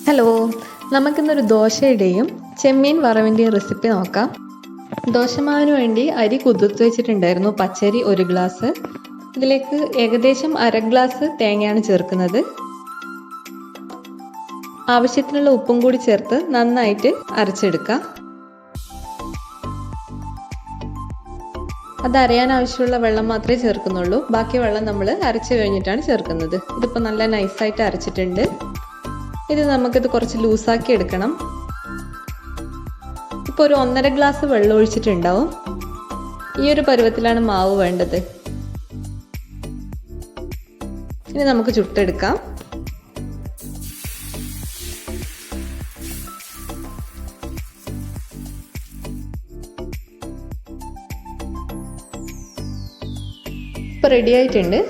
Hello, നമുക്കിന്നൊരു ദോശയുടെയും ചെമ്മീൻ വറവിൻ്റെയും recipe നോക്കാം. ദോശമാവിന് വേണ്ടി അരി കുതിർത്ത് വെച്ചിട്ടുണ്ടായിരുന്നു. പച്ചരി 1 ഗ്ലാസ്. ഇതിലേക്ക് ഏകദേശം 1/2 ഗ്ലാസ് തേങ്ങയാണ് ചേർക്കുന്നത്. ആവശ്യത്തിനുള്ള ഉപ്പും കൂടി ചേർത്ത് നന്നായിട്ട് അരച്ചെടുക്കാം. അത് അരയാൻ ആവശ്യമുള്ള വെള്ളം മാത്രമേ ചേർക്കുന്നുള്ളൂ. ബാക്കി വെള്ളം നമ്മൾ അരച്ചു കഴിഞ്ഞിട്ടാണ് ചേർക്കുന്നത്. ഇതിപ്പോൾ നല്ല നൈസായിട്ട് അരച്ചിട്ടുണ്ട്. ഇത് നമുക്കിത് കുറച്ച് ലൂസാക്കി എടുക്കണം. ഇപ്പോൾ ഒരു 1.5 ഗ്ലാസ് വെള്ളം ഒഴിച്ചിട്ടുണ്ടാവും. ഈ ഒരു പരുവത്തിലാണ് മാവ് വേണ്ടത്. ഇനി നമുക്ക് ചുട്ടെടുക്കാം. ഇപ്പോൾ റെഡി ആയിട്ടുണ്ട്.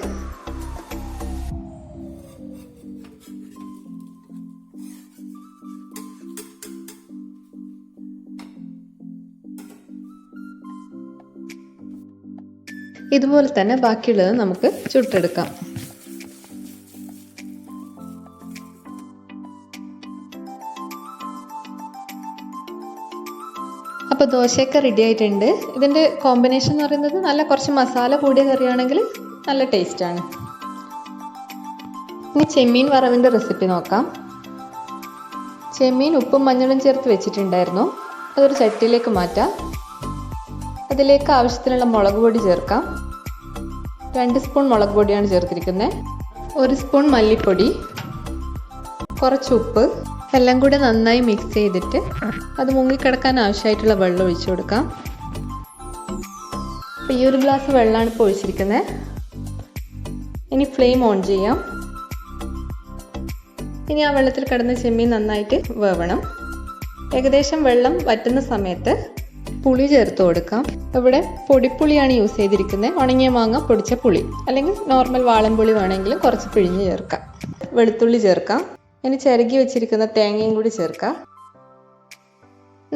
ഇതുപോലെ തന്നെ ബാക്കിയുള്ളത് നമുക്ക് ചുട്ടെടുക്കാം. അപ്പോൾ ദോശയൊക്കെ റെഡി ആയിട്ടുണ്ട്. ഇതിൻ്റെ കോമ്പിനേഷൻ എന്ന് പറയുന്നത് നല്ല കുറച്ച് മസാല കൂടിയ കറിയാണെങ്കിൽ നല്ല ടേസ്റ്റാണ്. ഇനി ചെമ്മീൻ വറവിൻ്റെ റെസിപ്പി നോക്കാം. ചെമ്മീൻ ഉപ്പും മഞ്ഞളും ചേർത്ത് വെച്ചിട്ടുണ്ടായിരുന്നു. അതൊരു ചട്ടിയിലേക്ക് മാറ്റാം. അതിലേക്ക് ആവശ്യത്തിനുള്ള മുളക് പൊടി ചേർക്കാം. 2 സ്പൂൺ മുളക് പൊടിയാണ് ചേർത്തിരിക്കുന്നത്. 1 സ്പൂൺ മല്ലിപ്പൊടി, കുറച്ച് ഉപ്പ്, എല്ലാം കൂടെ നന്നായി മിക്സ് ചെയ്തിട്ട് അത് മുങ്ങിക്കിടക്കാൻ ആവശ്യമായിട്ടുള്ള വെള്ളം ഒഴിച്ചു കൊടുക്കാം. അപ്പോൾ ഈ 1 ഗ്ലാസ് വെള്ളമാണ് ഇപ്പോൾ ഒഴിച്ചിരിക്കുന്നത്. ഇനി ഫ്ലെയിം ഓൺ ചെയ്യാം. ഇനി ആ വെള്ളത്തിൽ കിടന്ന ചെമ്മീൻ നന്നായിട്ട് വേവണം. ഏകദേശം വെള്ളം വറ്റുന്ന സമയത്ത് പുളി ചേർത്ത് കൊടുക്കാം. ഇവിടെ പൊടിപ്പുളിയാണ് യൂസ് ചെയ്തിരിക്കുന്നത്. ഉണങ്ങിയ മാങ്ങ പൊടിച്ച പുളി, അല്ലെങ്കിൽ നോർമൽ വാളൻപുളി വേണമെങ്കിലും കുറച്ച് പിഴിഞ്ഞ് ചേർക്കാം. വെളുത്തുള്ളി ചേർക്കാം. ഇനി ചിരകി വെച്ചിരിക്കുന്ന തേങ്ങയും കൂടി ചേർക്കാം.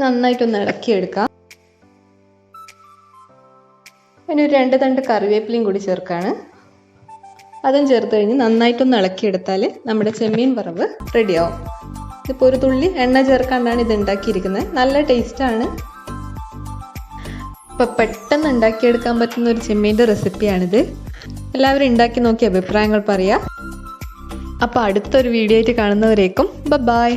നന്നായിട്ടൊന്ന് ഇളക്കിയെടുക്കാം. ഇനി ഒരു 2 തണ്ട് കറിവേപ്പിലയും കൂടി ചേർക്കാണ്. അതും ചേർത്ത് കഴിഞ്ഞ് നന്നായിട്ടൊന്ന് ഇളക്കിയെടുത്താൽ നമ്മുടെ ചെമ്മീൻ വറവ് റെഡിയാവും. ഇതിപ്പോൾ ഒരു തുള്ളി എണ്ണ ചേർക്കാണ്ടാണ് ഇത് ഉണ്ടാക്കിയിരിക്കുന്നത്. നല്ല ടേസ്റ്റാണ്. അപ്പോൾ പെട്ടെന്ന് ഉണ്ടാക്കിയെടുക്കാൻ പറ്റുന്ന ഒരു ചെമ്മീൻ്റെ റെസിപ്പിയാണിത്. എല്ലാവരും ഉണ്ടാക്കി നോക്കി അഭിപ്രായങ്ങൾ പറയാം. അപ്പോൾ അടുത്തൊരു വീഡിയോ ആയിട്ട് കാണുന്നവരേക്കും ബൈ.